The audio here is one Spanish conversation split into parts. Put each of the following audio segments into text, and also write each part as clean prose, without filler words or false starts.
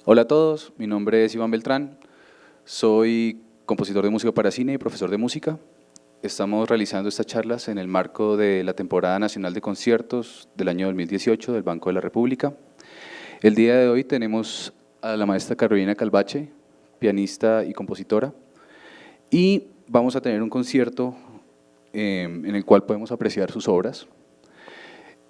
Hola a todos, mi nombre es Iván Beltrán, soy compositor de música para cine y profesor de música. Estamos realizando estas charlas en el marco de la temporada nacional de conciertos del año 2018 del Banco de la República. El día de hoy tenemos a la maestra Carolina Calvache, pianista y compositora, y vamos a tener un concierto en el cual podemos apreciar sus obras.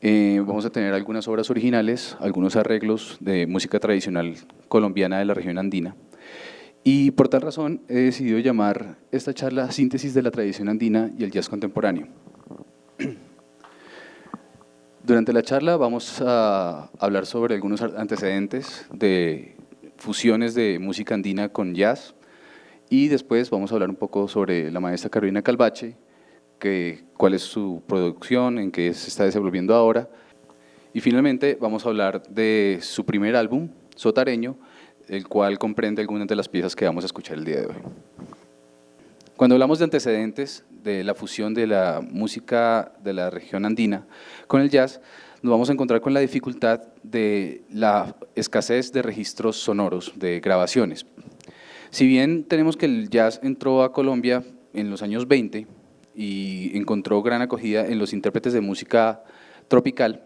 Vamos a tener algunas obras originales, algunos arreglos de música tradicional colombiana de la región andina. Y por tal razón he decidido llamar esta charla Síntesis de la tradición andina y el jazz contemporáneo. Durante la charla vamos a hablar sobre algunos antecedentes de fusiones de música andina con jazz y después vamos a hablar un poco sobre la maestra Carolina Calvache, cuál es su producción, en qué se está desenvolviendo ahora. Y finalmente vamos a hablar de su primer álbum, Sotareño, el cual comprende algunas de las piezas que vamos a escuchar el día de hoy. Cuando hablamos de antecedentes de la fusión de la música de la región andina con el jazz, nos vamos a encontrar con la dificultad de la escasez de registros sonoros, de grabaciones. Si bien tenemos que el jazz entró a Colombia en los años 20 y encontró gran acogida en los intérpretes de música tropical,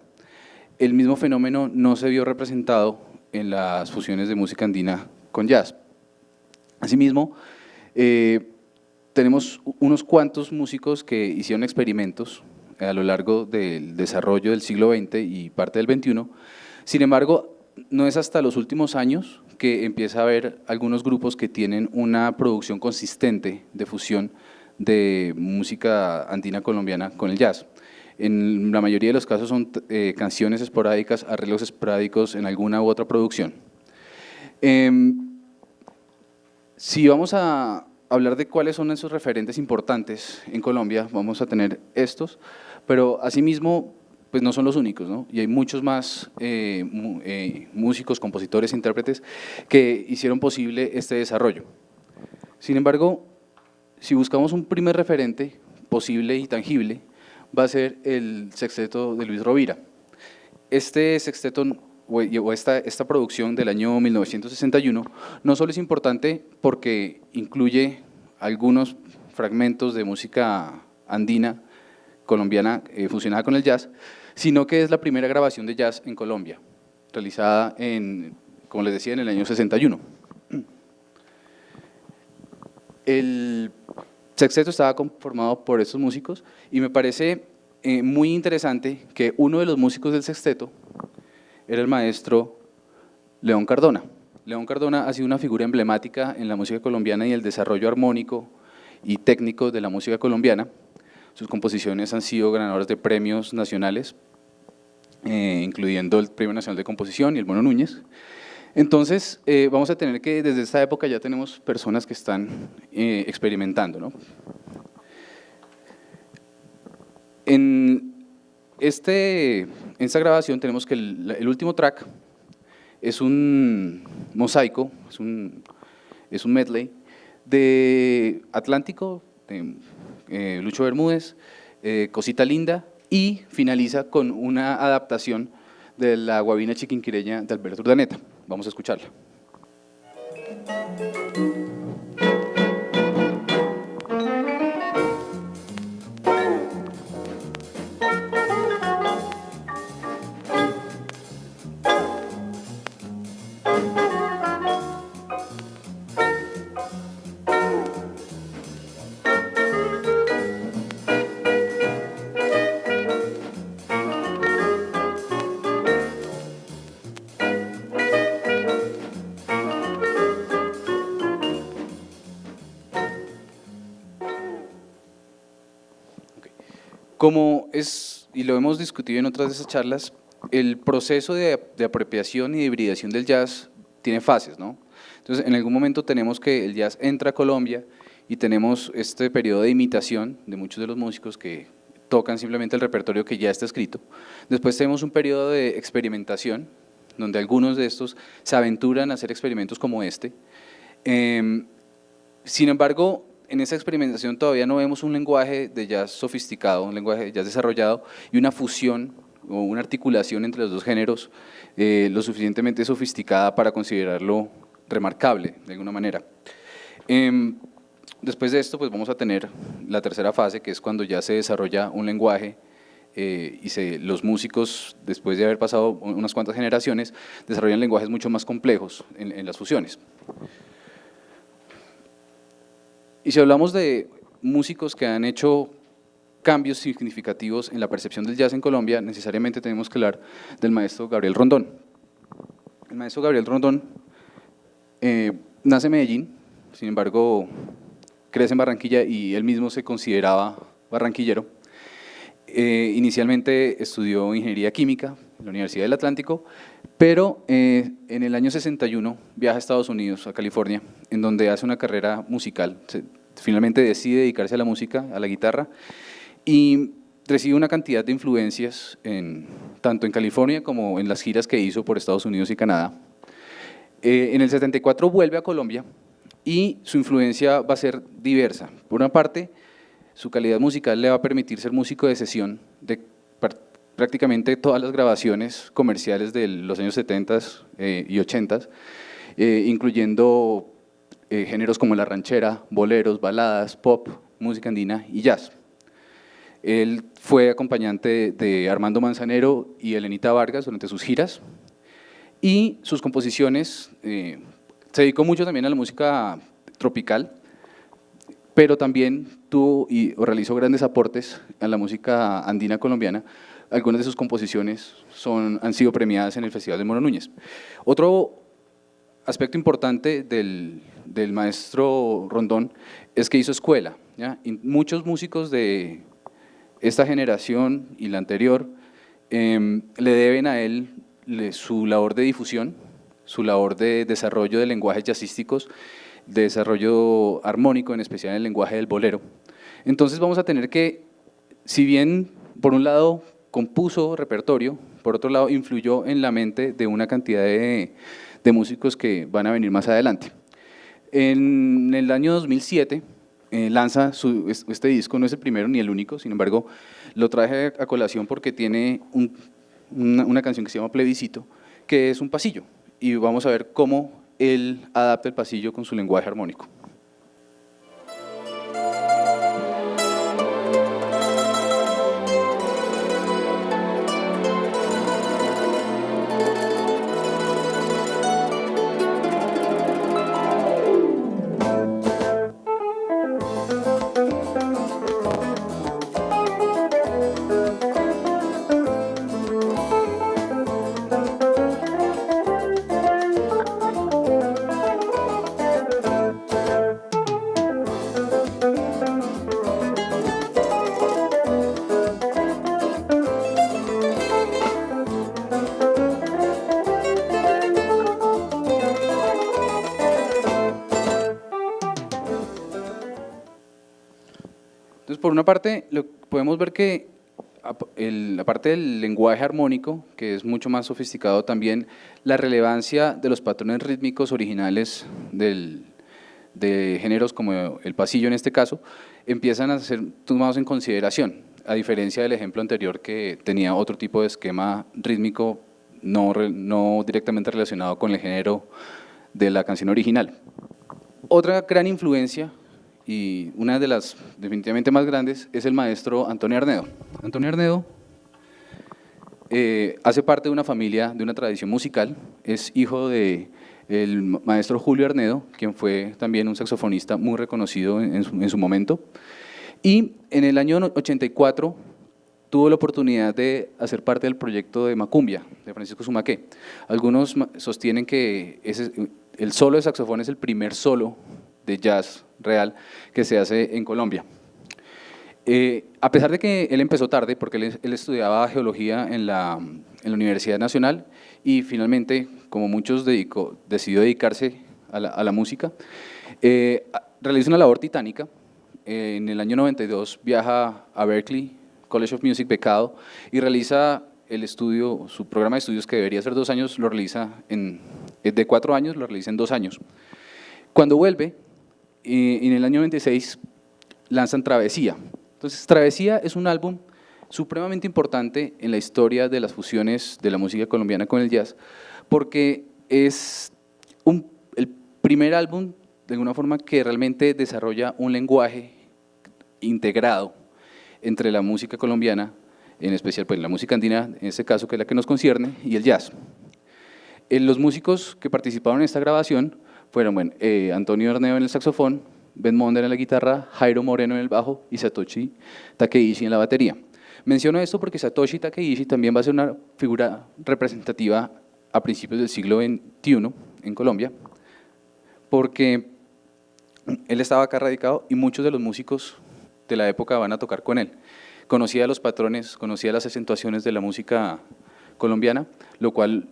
el mismo fenómeno no se vio representado en las fusiones de música andina con jazz. Asimismo, tenemos unos cuantos músicos que hicieron experimentos a lo largo del desarrollo del siglo XX y parte del XXI. Sin embargo, no es hasta los últimos años que empieza a haber algunos grupos que tienen una producción consistente de fusión de música andina colombiana con el jazz. En la mayoría de los casos son canciones esporádicas, arreglos esporádicos en alguna u otra producción. Si vamos a hablar de cuáles son esos referentes importantes en Colombia, vamos a tener estos, pero asimismo pues no son los únicos, ¿no? Y hay muchos más músicos, compositores, intérpretes que hicieron posible este desarrollo. Sin embargo, si buscamos un primer referente posible y tangible, va a ser el sexteto de Luis Rovira. Este sexteto o esta producción del año 1961 no solo es importante porque incluye algunos fragmentos de música andina colombiana fusionada con el jazz, sino que es la primera grabación de jazz en Colombia, realizada como les decía, en el año 61. El sexteto estaba conformado por estos músicos y me parece muy interesante que uno de los músicos del sexteto era el maestro León Cardona. León Cardona ha sido una figura emblemática en la música colombiana y el desarrollo armónico y técnico de la música colombiana. Sus composiciones han sido ganadoras de premios nacionales, incluyendo el Premio Nacional de Composición y el Mono Núñez. Entonces, vamos a tener que desde esta época ya tenemos personas que están experimentando, ¿no? En esta grabación tenemos que el último track es un mosaico, es un medley de Atlántico, de Lucho Bermúdez, Cosita Linda, y finaliza con una adaptación de la Guabina Chiquinquireña de Alberto Urdaneta. Vamos a escucharla. Como y lo hemos discutido en otras de esas charlas, el proceso de apropiación y de hibridación del jazz tiene fases, ¿no? Entonces, en algún momento tenemos que el jazz entra a Colombia y tenemos este periodo de imitación de muchos de los músicos que tocan simplemente el repertorio que ya está escrito. Después tenemos un periodo de experimentación, donde algunos de estos se aventuran a hacer experimentos como este. Sin embargo, en esa experimentación todavía no vemos un lenguaje de jazz sofisticado, un lenguaje de jazz desarrollado y una fusión o una articulación entre los dos géneros lo suficientemente sofisticada para considerarlo remarcable de alguna manera. Después de esto, pues vamos a tener la tercera fase, que es cuando ya se desarrolla un lenguaje y los músicos, después de haber pasado unas cuantas generaciones, desarrollan lenguajes mucho más complejos en las fusiones. Y si hablamos de músicos que han hecho cambios significativos en la percepción del jazz en Colombia, necesariamente tenemos que hablar del maestro Gabriel Rondón. El maestro Gabriel Rondón nace en Medellín, sin embargo, crece en Barranquilla y él mismo se consideraba barranquillero. Inicialmente estudió ingeniería química en la Universidad del Atlántico, pero en el año 61 viaja a Estados Unidos, a California, en donde hace una carrera musical. Finalmente decide dedicarse a la música, a la guitarra, y recibe una cantidad de influencias tanto en California como en las giras que hizo por Estados Unidos y Canadá. En el 74 vuelve a Colombia y su influencia va a ser diversa. Por una parte, su calidad musical le va a permitir ser músico de sesión de prácticamente todas las grabaciones comerciales de los años 70 y 80, incluyendo géneros como la ranchera, boleros, baladas, pop, música andina y jazz. Él fue acompañante de Armando Manzanero y Elenita Vargas durante sus giras y sus composiciones, se dedicó mucho también a la música tropical, pero también realizó grandes aportes a la música andina colombiana. Algunas de sus composiciones han sido premiadas en el Festival de Moro Núñez. Otro aspecto importante del maestro Rondón es que hizo escuela, ¿ya? Y muchos músicos de esta generación y la anterior le deben a él su labor de difusión, su labor de desarrollo de lenguajes jazzísticos, de desarrollo armónico, en especial en el lenguaje del bolero. Entonces vamos a tener que, si bien por un lado compuso repertorio, por otro lado influyó en la mente de una cantidad de músicos que van a venir más adelante. En el año 2007 lanza este disco, no es el primero ni el único, sin embargo lo traje a colación porque tiene una canción que se llama Plebiscito, que es un pasillo, y vamos a ver cómo él adapta el pasillo con su lenguaje armónico. Entonces, por una parte, podemos ver que aparte del lenguaje armónico, que es mucho más sofisticado, también la relevancia de los patrones rítmicos originales de géneros como el pasillo en este caso, empiezan a ser tomados en consideración, a diferencia del ejemplo anterior que tenía otro tipo de esquema rítmico no directamente relacionado con el género de la canción original. Otra gran influencia, y una de las definitivamente más grandes, es el maestro Antonio Arnedo. Antonio Arnedo hace parte de una familia, de una tradición musical, es hijo del maestro Julio Arnedo, quien fue también un saxofonista muy reconocido en su momento, y en el año 84 tuvo la oportunidad de hacer parte del proyecto de Macumbia, de Francisco Sumaqué. Algunos sostienen que el solo de saxofón es el primer solo de jazz real que se hace en Colombia. A pesar de que él empezó tarde, porque él estudiaba geología en la Universidad Nacional y finalmente, como muchos, decidió dedicarse a la música, realiza una labor titánica. En el año 92 viaja a Berklee College of Music becado y realiza su programa de estudios que debería ser 2 años, lo realiza de 4 años, lo realiza en 2 años. Cuando vuelve, en el año 96 lanzan Travesía. Entonces, Travesía es un álbum supremamente importante en la historia de las fusiones de la música colombiana con el jazz, porque es el primer álbum, de alguna forma, que realmente desarrolla un lenguaje integrado entre la música colombiana, en especial pues, la música andina, en este caso, que es la que nos concierne, y el jazz. Los músicos que participaron en esta grabación fueron Antonio Arneo en el saxofón, Ben Monder en la guitarra, Jairo Moreno en el bajo y Satoshi Takeishi en la batería. Menciono esto porque Satoshi Takeishi también va a ser una figura representativa a principios del siglo XXI en Colombia, porque él estaba acá radicado y muchos de los músicos de la época van a tocar con él. Conocía los patrones, conocía las acentuaciones de la música colombiana, lo cual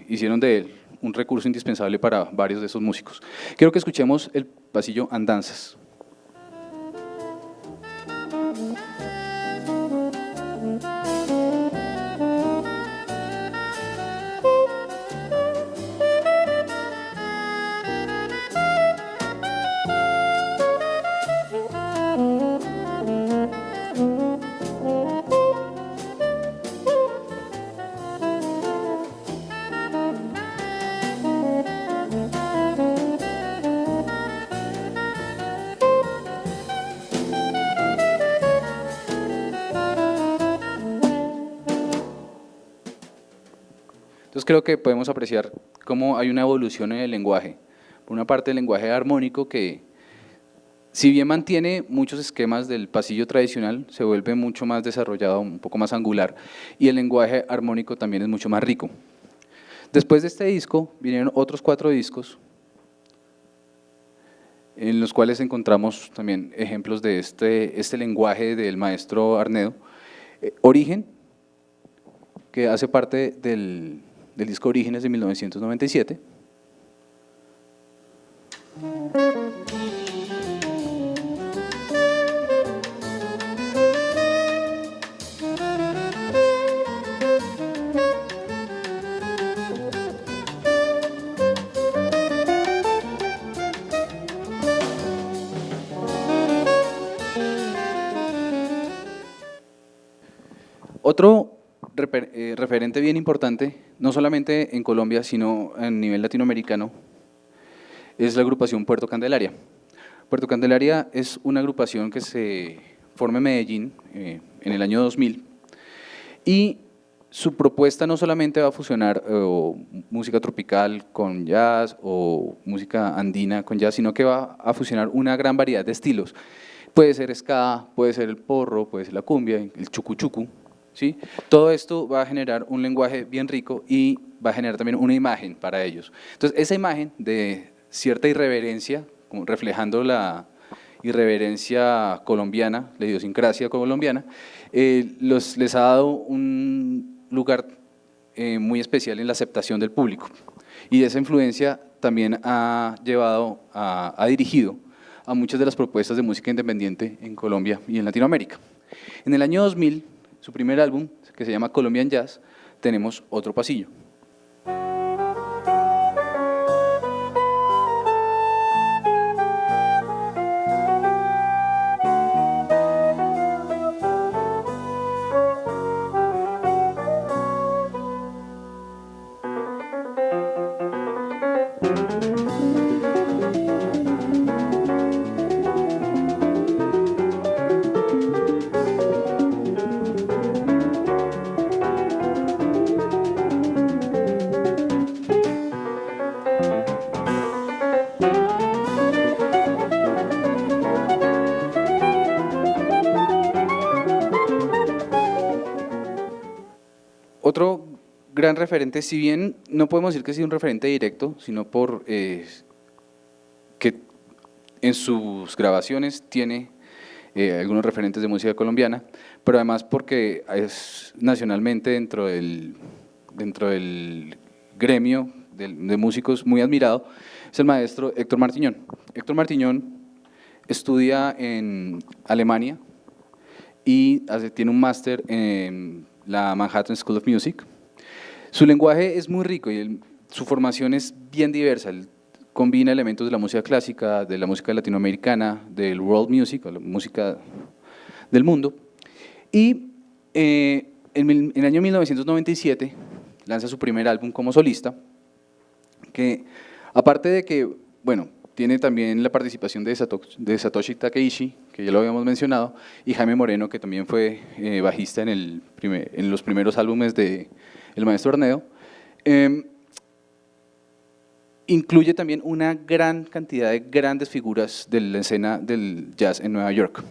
hicieron de él un recurso indispensable para varios de esos músicos. Quiero que escuchemos el pasillo Andanzas. Entonces creo que podemos apreciar cómo hay una evolución en el lenguaje. Por una parte el lenguaje armónico que, si bien mantiene muchos esquemas del pasillo tradicional, se vuelve mucho más desarrollado, un poco más angular, y el lenguaje armónico también es mucho más rico. Después de este disco vinieron otros 4 discos, en los cuales encontramos también ejemplos de este lenguaje del maestro Arnedo. Origen, que hace parte del disco Orígenes de 1997. Otro referente bien importante, no solamente en Colombia, sino a nivel latinoamericano, es la agrupación Puerto Candelaria. Puerto Candelaria es una agrupación que se forma en Medellín en el año 2000 y su propuesta no solamente va a fusionar música tropical con jazz o música andina con jazz, sino que va a fusionar una gran variedad de estilos. Puede ser ska, puede ser el porro, puede ser la cumbia, el chucu chucu. ¿Sí? Todo esto va a generar un lenguaje bien rico y va a generar también una imagen para ellos. Entonces, esa imagen de cierta irreverencia, como reflejando la irreverencia colombiana, la idiosincrasia colombiana, les ha dado un lugar muy especial en la aceptación del público. Y esa influencia también ha dirigido a muchas de las propuestas de música independiente en Colombia y en Latinoamérica. En el año 2000, su primer álbum, que se llama Colombian Jazz, tenemos otro pasillo. Otro gran referente, si bien no podemos decir que sea un referente directo, sino por que en sus grabaciones tiene algunos referentes de música colombiana, pero además porque es nacionalmente dentro del gremio de músicos muy admirado, es el maestro Héctor Martiñón. Héctor Martiñón estudia en Alemania y tiene un máster en la Manhattan School of Music. Su lenguaje es muy rico y su formación es bien diversa. Él combina elementos de la música clásica, de la música latinoamericana, del world music, o la música del mundo. Y En el año 1997 lanza su primer álbum como solista, que aparte de que, bueno, tiene también la participación de Satoshi Takeishi, que ya lo habíamos mencionado, y Jaime Moreno, que también fue bajista en los primeros álbumes de El Maestro Arneo. Incluye también una gran cantidad de grandes figuras de la escena del jazz en Nueva York.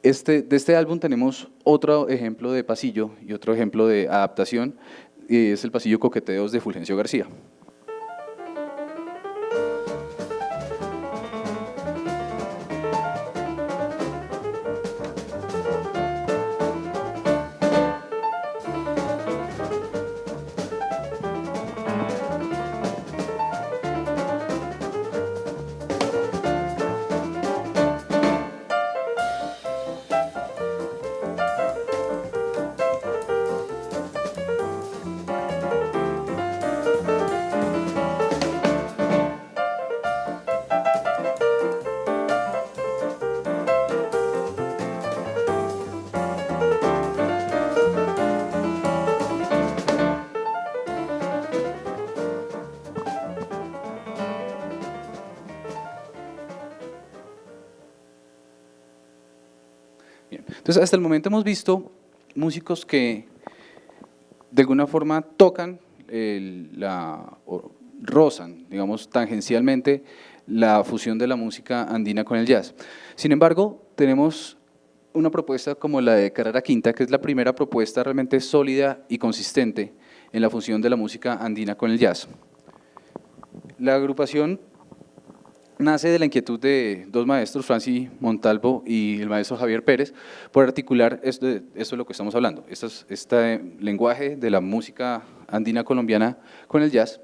De este álbum tenemos otro ejemplo de pasillo y otro ejemplo de adaptación, y es el pasillo Coqueteos de Fulgencio García. Bien. Entonces, hasta el momento hemos visto músicos que de alguna forma tocan o rozan, digamos, tangencialmente la fusión de la música andina con el jazz. Sin embargo, tenemos una propuesta como la de Carrera Quinta, que es la primera propuesta realmente sólida y consistente en la fusión de la música andina con el jazz. La agrupación nace de la inquietud de dos maestros, Francis Montalvo y el maestro Javier Pérez, por articular esto es lo que estamos hablando, este lenguaje de la música andina colombiana con el jazz.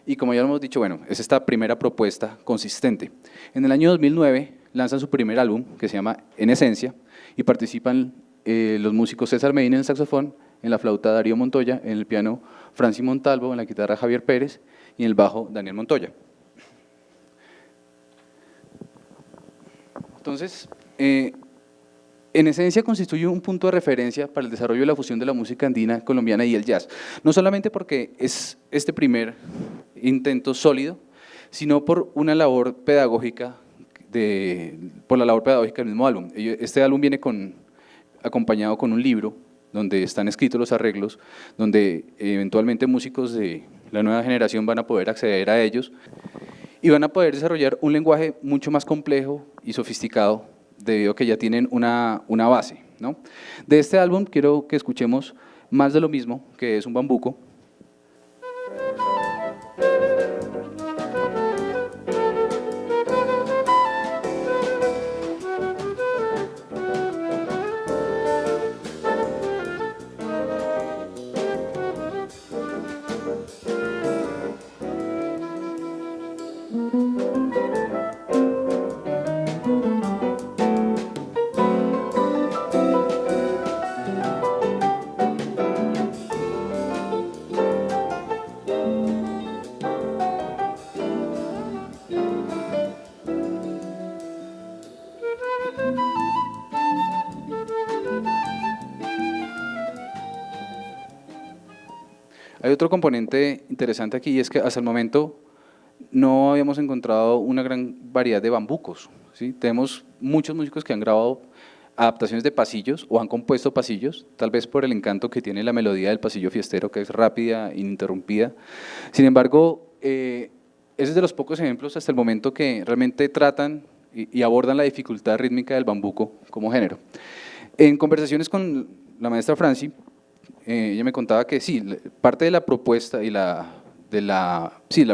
Y como ya lo hemos dicho, bueno, es esta primera propuesta consistente. En el año 2009 lanzan su primer álbum, que se llama En Esencia, y participan los músicos César Medina en el saxofón, en la flauta Darío Montoya, en el piano Francis Montalvo, en la guitarra Javier Pérez y en el bajo Daniel Montoya. Entonces, en esencia constituye un punto de referencia para el desarrollo de la fusión de la música andina colombiana y el jazz, no solamente porque es este primer intento sólido, sino por una labor pedagógica, por la labor pedagógica del mismo álbum. Este álbum viene acompañado con un libro donde están escritos los arreglos, donde eventualmente músicos de la nueva generación van a poder acceder a ellos y van a poder desarrollar un lenguaje mucho más complejo y sofisticado debido a que ya tienen una base, ¿no? De este álbum quiero que escuchemos Más de lo mismo, que es un bambuco. Hay otro componente interesante aquí y es que hasta el momento no habíamos encontrado una gran variedad de bambucos, ¿sí? Tenemos muchos músicos que han grabado adaptaciones de pasillos o han compuesto pasillos, tal vez por el encanto que tiene la melodía del pasillo fiestero, que es rápida, ininterrumpida. Sin embargo, ese es de los pocos ejemplos hasta el momento que realmente tratan y abordan la dificultad rítmica del bambuco como género. En conversaciones con la maestra Franci, ella me contaba que sí, parte de la propuesta y la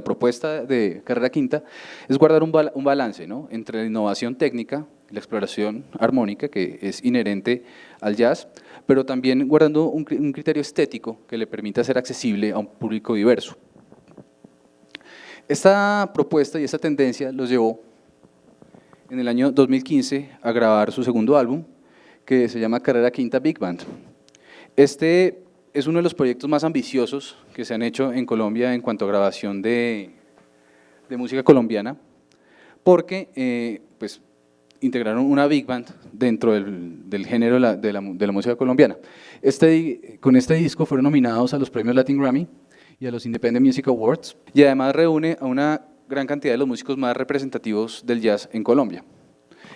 propuesta de Carrera Quinta es guardar un balance, ¿no?, entre la innovación técnica, la exploración armónica que es inherente al jazz, pero también guardando un criterio estético que le permita ser accesible a un público diverso. Esta propuesta y esta tendencia los llevó en el año 2015 a grabar su segundo álbum, que se llama Carrera Quinta Big Band. Este es uno de los proyectos más ambiciosos que se han hecho en Colombia en cuanto a grabación de música colombiana, porque pues, integraron una big band dentro del género de la música colombiana. Con este disco fueron nominados a los premios Latin Grammy y a los Independent Music Awards, y además reúne a una gran cantidad de los músicos más representativos del jazz en Colombia.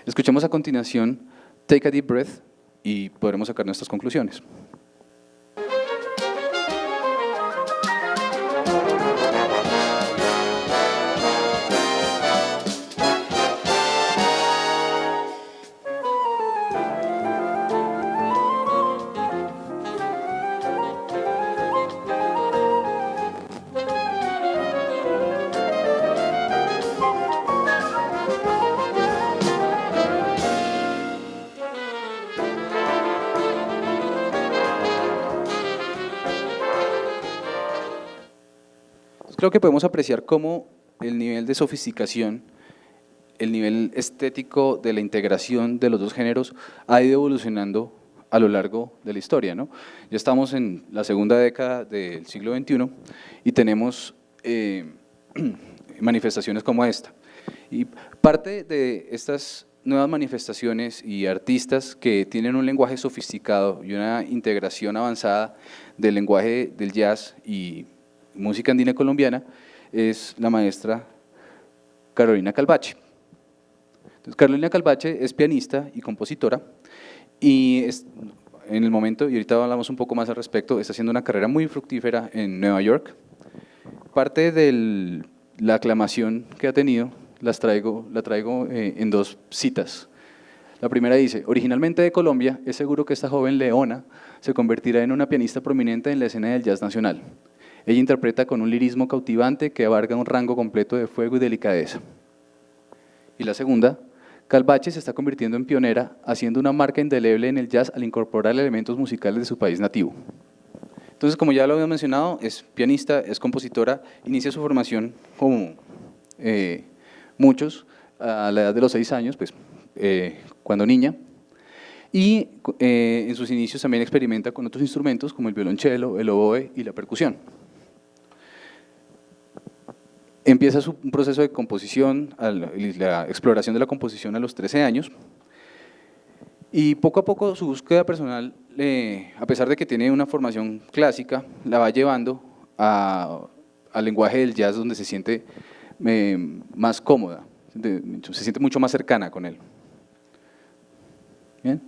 Escuchemos a continuación Take a Deep Breath y podremos sacar nuestras conclusiones. Creo que podemos apreciar cómo el nivel de sofisticación, el nivel estético de la integración de los dos géneros ha ido evolucionando a lo largo de la historia, ¿no? Ya estamos en la segunda década del siglo XXI y tenemos manifestaciones como esta. Y parte de estas nuevas manifestaciones y artistas que tienen un lenguaje sofisticado y una integración avanzada del lenguaje del jazz y música andina colombiana es la maestra Carolina Calvache. Entonces, Carolina Calvache es pianista y compositora y en el momento, y ahorita hablamos un poco más al respecto, está haciendo una carrera muy fructífera en Nueva York. Parte de la aclamación que ha tenido la traigo en dos citas. La primera dice: originalmente de Colombia, es seguro que esta joven leona se convertirá en una pianista prominente en la escena del jazz nacional. Ella interpreta con un lirismo cautivante que abarca un rango completo de fuego y delicadeza. Y la segunda: Calvache se está convirtiendo en pionera, haciendo una marca indeleble en el jazz al incorporar elementos musicales de su país nativo. Entonces, como ya lo había mencionado, es pianista, es compositora, inicia su formación como muchos a la edad de los 6 años, pues, cuando niña, y en sus inicios también experimenta con otros instrumentos como el violonchelo, el oboe y la percusión. Empieza un proceso de composición, la exploración de la composición a los 13 años, y poco a poco su búsqueda personal, a pesar de que tiene una formación clásica, la va llevando al lenguaje del jazz, donde se siente más cómoda, se siente mucho más cercana con él. Bien.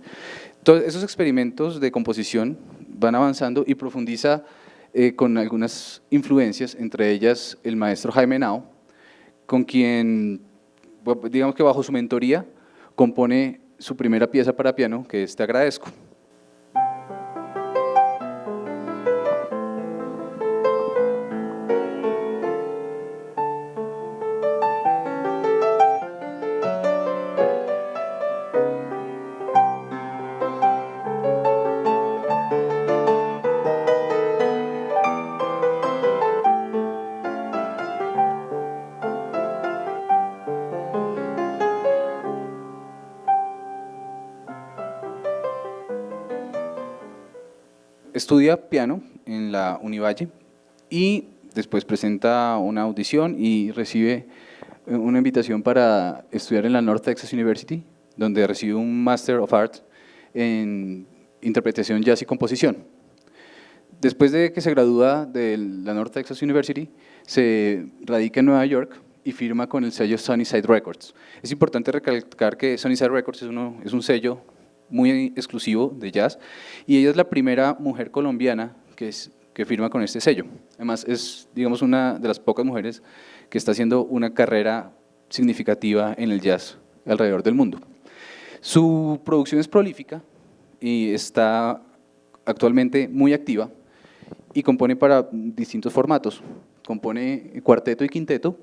Todos esos experimentos de composición van avanzando y profundiza con algunas influencias, entre ellas el maestro Jaime Henao, con quien, digamos que bajo su mentoría, compone su primera pieza para piano, que es Te agradezco. Estudia piano en la Univalle y después presenta una audición y recibe una invitación para estudiar en la North Texas University, donde recibe un Master of Arts en interpretación, jazz y composición. Después de que se gradúa de la North Texas University, se radica en Nueva York y firma con el sello Sunnyside Records. Es importante recalcar que Sunnyside Records es un sello muy exclusivo de jazz, y ella es la primera mujer colombiana que firma con este sello. Además, es, digamos, una de las pocas mujeres que está haciendo una carrera significativa en el jazz alrededor del mundo. Su producción es prolífica y está actualmente muy activa y compone para distintos formatos. Compone cuarteto y quinteto,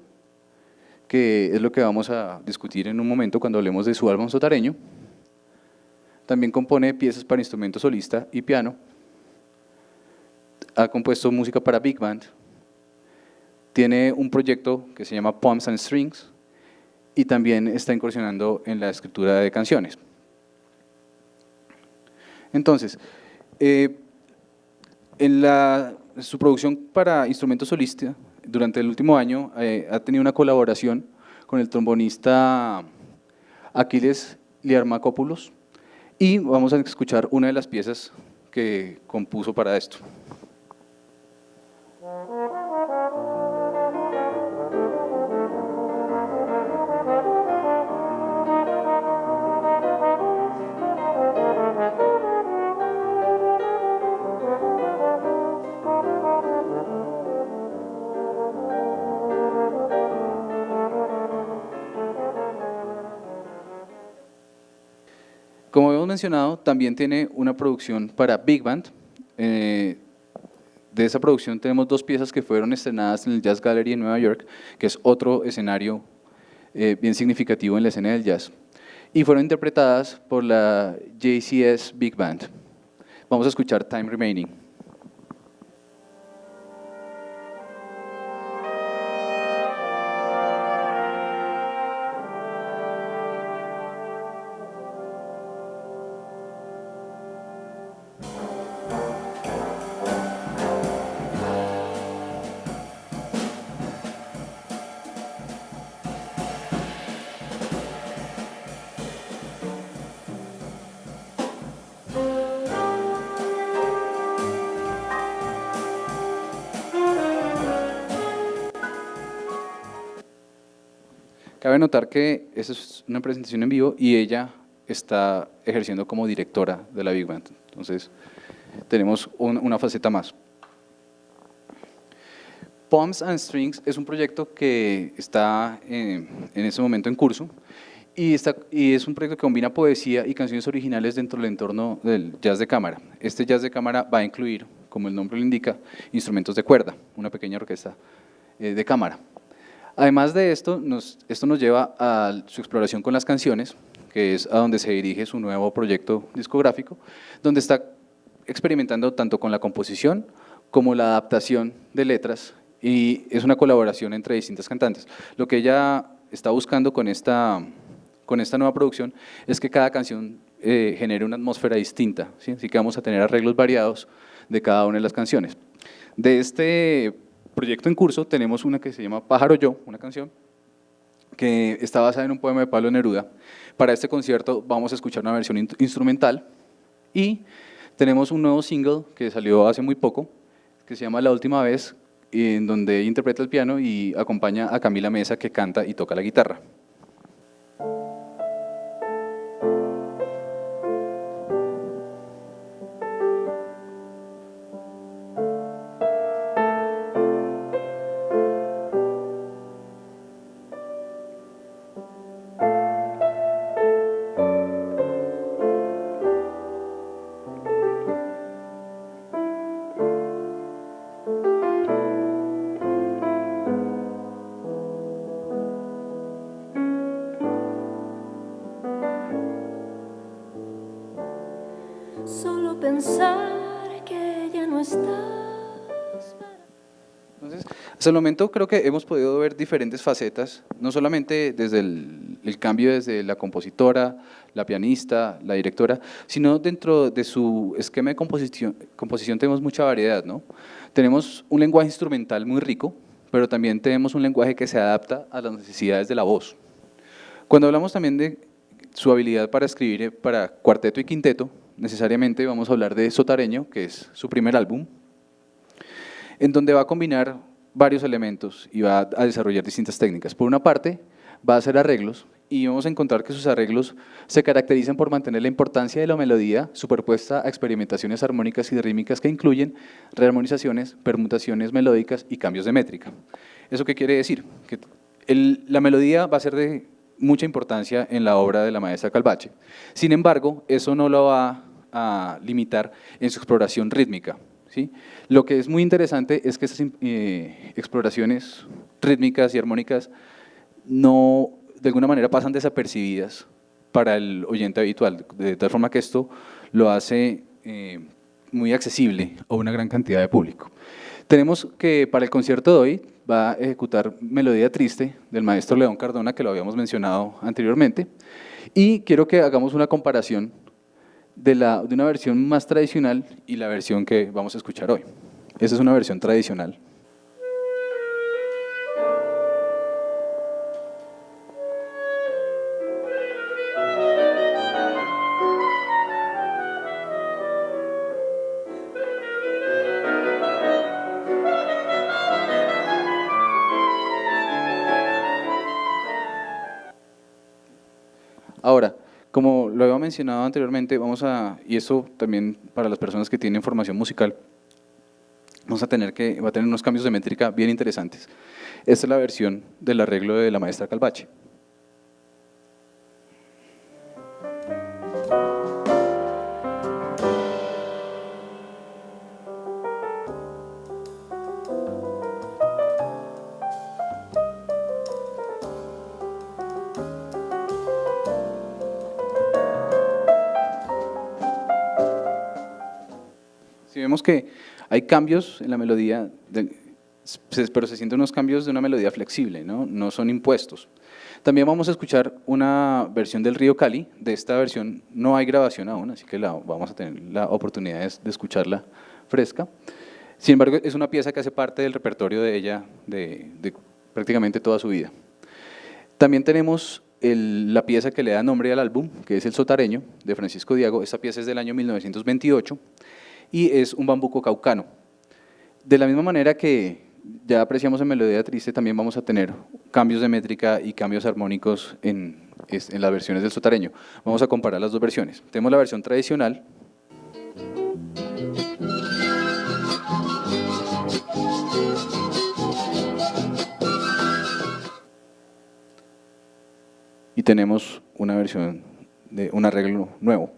que es lo que vamos a discutir en un momento cuando hablemos de su álbum Sotareño. También compone piezas para instrumento solista y piano. Ha compuesto música para big band. Tiene un proyecto que se llama Poems and Strings y también está incursionando en la escritura de canciones. Entonces, su producción para instrumento solista durante el último año ha tenido una colaboración con el trombonista Aquiles Liarmakopoulos, y vamos a escuchar una de las piezas que compuso para esto. Como hemos mencionado, también tiene una producción para Big Band. De esa producción tenemos 2 piezas que fueron estrenadas en el Jazz Gallery en Nueva York, que es otro escenario bien significativo en la escena del jazz, y fueron interpretadas por la JCS Big Band. Vamos a escuchar Time Remaining. Cabe notar que esa es una presentación en vivo y ella está ejerciendo como directora de la Big Band. Entonces, tenemos una faceta más. Palms and Strings es un proyecto que está en este momento en curso y es un proyecto que combina poesía y canciones originales dentro del entorno del jazz de cámara. Este jazz de cámara va a incluir, como el nombre lo indica, instrumentos de cuerda, una pequeña orquesta de cámara. Además de esto nos lleva a su exploración con las canciones, que es a donde se dirige su nuevo proyecto discográfico, donde está experimentando tanto con la composición como la adaptación de letras, y es una colaboración entre distintas cantantes. Lo que ella está buscando con esta nueva producción es que cada canción genere una atmósfera distinta, ¿sí? Así que vamos a tener arreglos variados de cada una de las canciones. De este proyecto en curso tenemos una que se llama Pájaro Yo, una canción que está basada en un poema de Pablo Neruda. Para este concierto vamos a escuchar una versión instrumental y tenemos un nuevo single que salió hace muy poco, que se llama La Última Vez, en donde interpreta el piano y acompaña a Camila Mesa, que canta y toca la guitarra. Solo pensar que ya no estás. Entonces, hasta el momento creo que hemos podido ver diferentes facetas, no solamente desde el cambio desde la compositora, la pianista, la directora, sino dentro de su esquema de composición tenemos mucha variedad, ¿no? Tenemos un lenguaje instrumental muy rico, pero también tenemos un lenguaje que se adapta a las necesidades de la voz. Cuando hablamos también de su habilidad para escribir para cuarteto y quinteto, necesariamente vamos a hablar de Sotareño, que es su primer álbum, en donde va a combinar varios elementos y va a desarrollar distintas técnicas. Por una parte, va a hacer arreglos y vamos a encontrar que sus arreglos se caracterizan por mantener la importancia de la melodía superpuesta a experimentaciones armónicas y rítmicas que incluyen rearmonizaciones, permutaciones melódicas y cambios de métrica. ¿Eso qué quiere decir? Que la melodía va a ser de mucha importancia en la obra de la maestra Calvache. Sin embargo, eso no lo va a limitar en su exploración rítmica, ¿sí? Lo que es muy interesante es que esas exploraciones rítmicas y armónicas no, de alguna manera, pasan desapercibidas para el oyente habitual, de tal forma que esto lo hace muy accesible a una gran cantidad de público. Tenemos que para el concierto de hoy va a ejecutar Melodía Triste del maestro León Cardona, que lo habíamos mencionado anteriormente, y quiero que hagamos una comparación de una versión más tradicional y la versión que vamos a escuchar hoy. Esa es una versión tradicional. Ahora, como lo había mencionado anteriormente, y eso también para las personas que tienen formación musical, va a tener unos cambios de métrica bien interesantes. Esta es la versión del arreglo de la maestra Calvache. Si vemos que hay cambios en la melodía, pero se sienten unos cambios de una melodía flexible, no son impuestos. También vamos a escuchar una versión del Río Cali. De esta versión no hay grabación aún, así que vamos a tener la oportunidad de escucharla fresca. Sin embargo, es una pieza que hace parte del repertorio de ella de prácticamente toda su vida. También tenemos la pieza que le da nombre al álbum, que es El Sotareño, de Francisco Diago. Esta pieza es del año 1928 y es un bambuco caucano. De la misma manera que ya apreciamos en Melodía Triste, también vamos a tener cambios de métrica y cambios armónicos en las versiones del Sotareño. Vamos a comparar las dos versiones. Tenemos la versión tradicional. Y tenemos una versión de un arreglo nuevo.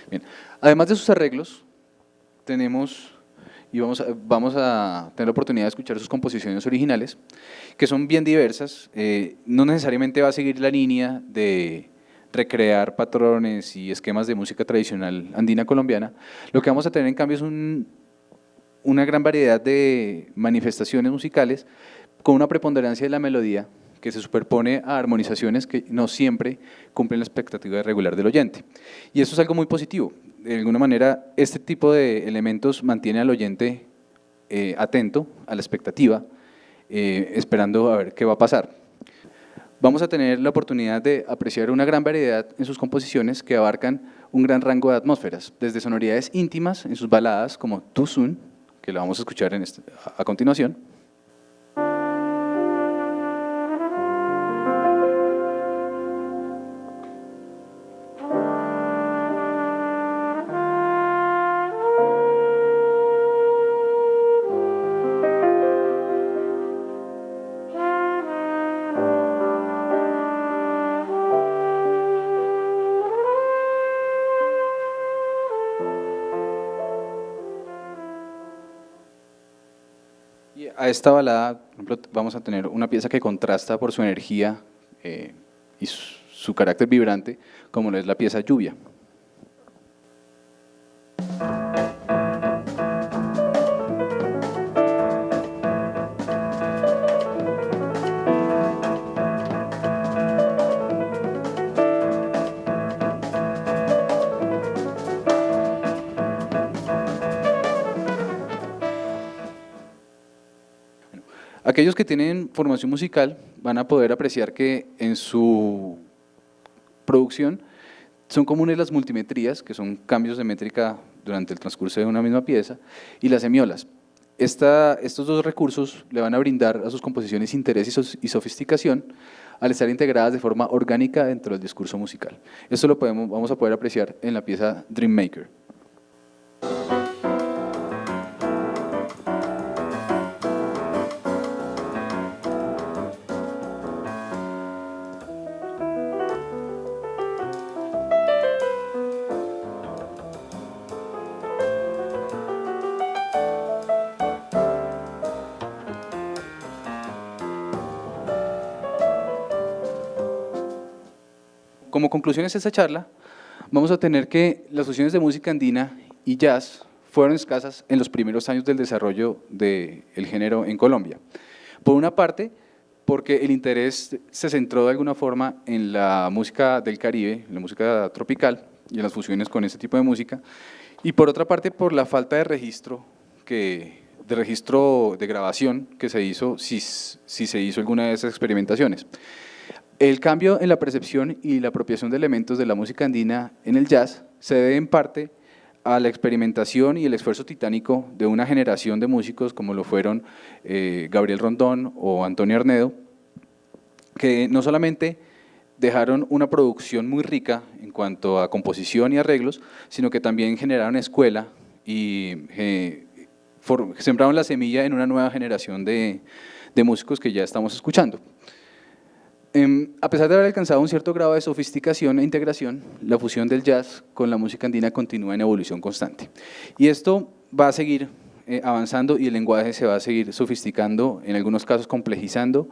Bien. Además de sus arreglos, vamos a tener la oportunidad de escuchar sus composiciones originales, que son bien diversas. No necesariamente va a seguir la línea de recrear patrones y esquemas de música tradicional andina colombiana. Lo que vamos a tener en cambio es una gran variedad de manifestaciones musicales con una preponderancia de la melodía que se superpone a armonizaciones que no siempre cumplen la expectativa regular del oyente. Y eso es algo muy positivo. De alguna manera, este tipo de elementos mantiene al oyente atento a la expectativa, esperando a ver qué va a pasar. Vamos a tener la oportunidad de apreciar una gran variedad en sus composiciones que abarcan un gran rango de atmósferas, desde sonoridades íntimas en sus baladas como Too Soon, que la vamos a escuchar a continuación, y a esta balada, por ejemplo, vamos a tener una pieza que contrasta por su energía y su carácter vibrante, como lo es la pieza Lluvia. Aquellos que tienen formación musical van a poder apreciar que en su producción son comunes las multimetrías, que son cambios de métrica durante el transcurso de una misma pieza, y las semiolas. Estos dos recursos le van a brindar a sus composiciones interés y sofisticación al estar integradas de forma orgánica dentro del discurso musical. Esto vamos a poder apreciar en la pieza Dream Maker. Como conclusiones de esta charla, vamos a tener que las fusiones de música andina y jazz fueron escasas en los primeros años del desarrollo del género en Colombia. Por una parte, porque el interés se centró de alguna forma en la música del Caribe, en la música tropical y en las fusiones con ese tipo de música, y por otra parte por la falta de registro de grabación que se hizo, si se hizo alguna de esas experimentaciones. El cambio en la percepción y la apropiación de elementos de la música andina en el jazz se debe en parte a la experimentación y el esfuerzo titánico de una generación de músicos como lo fueron Gabriel Rondón o Antonio Arnedo, que no solamente dejaron una producción muy rica en cuanto a composición y arreglos, sino que también generaron escuela y sembraron la semilla en una nueva generación de músicos que ya estamos escuchando. A pesar de haber alcanzado un cierto grado de sofisticación e integración, la fusión del jazz con la música andina continúa en evolución constante. Y esto va a seguir avanzando y el lenguaje se va a seguir sofisticando, en algunos casos complejizando,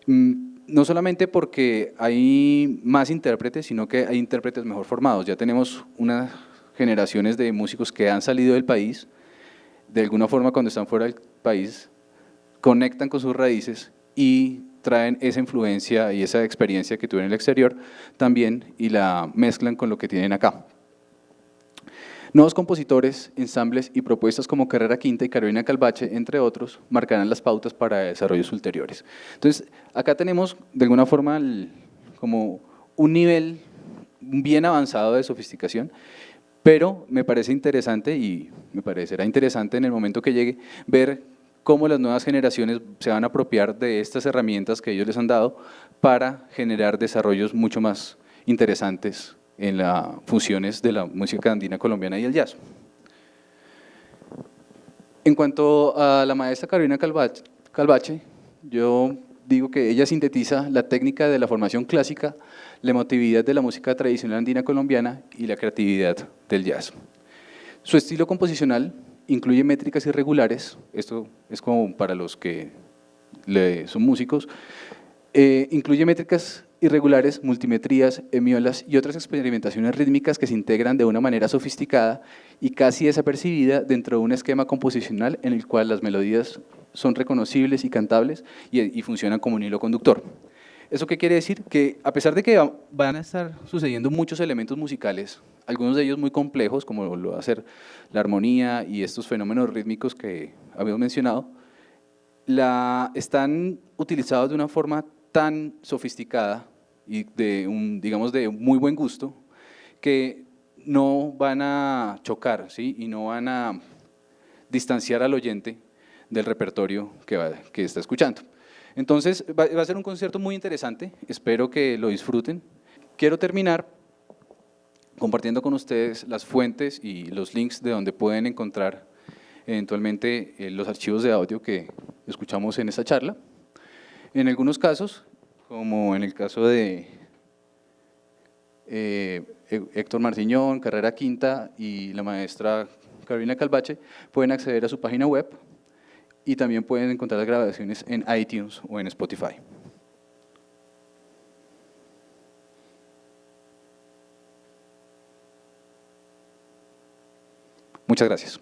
no solamente porque hay más intérpretes, sino que hay intérpretes mejor formados. Ya tenemos unas generaciones de músicos que han salido del país, de alguna forma cuando están fuera del país, conectan con sus raíces y traen esa influencia y esa experiencia que tuvieron en el exterior también y la mezclan con lo que tienen acá. Nuevos compositores, ensambles y propuestas como Carrera Quinta y Carolina Calvache, entre otros, marcarán las pautas para desarrollos ulteriores. Entonces, acá tenemos de alguna forma como un nivel bien avanzado de sofisticación, pero me parece interesante y me parecerá interesante en el momento que llegue ver cómo las nuevas generaciones se van a apropiar de estas herramientas que ellos les han dado para generar desarrollos mucho más interesantes en las fusiones de la música andina colombiana y el jazz. En cuanto a la maestra Carolina Calvache, yo digo que ella sintetiza la técnica de la formación clásica, la emotividad de la música tradicional andina colombiana y la creatividad del jazz. Su estilo composicional incluye métricas irregulares, esto es como para los que son músicos, incluye métricas irregulares, multimetrías, hemiolas y otras experimentaciones rítmicas que se integran de una manera sofisticada y casi desapercibida dentro de un esquema composicional en el cual las melodías son reconocibles y cantables y funcionan como un hilo conductor. ¿Eso qué quiere decir? Que a pesar de que van a estar sucediendo muchos elementos musicales, algunos de ellos muy complejos, como lo va a ser la armonía y estos fenómenos rítmicos que habíamos mencionado, están utilizados de una forma tan sofisticada y digamos de muy buen gusto, que no van a chocar, ¿sí? Y no van a distanciar al oyente del repertorio que está escuchando. Entonces, va a ser un concierto muy interesante, espero que lo disfruten. Quiero terminar compartiendo con ustedes las fuentes y los links de donde pueden encontrar eventualmente los archivos de audio que escuchamos en esta charla. En algunos casos, como en el caso de Héctor Marciñón, Carrera Quinta y la maestra Carolina Calvache, pueden acceder a su página web y también pueden encontrar las grabaciones en iTunes o en Spotify. Muchas gracias.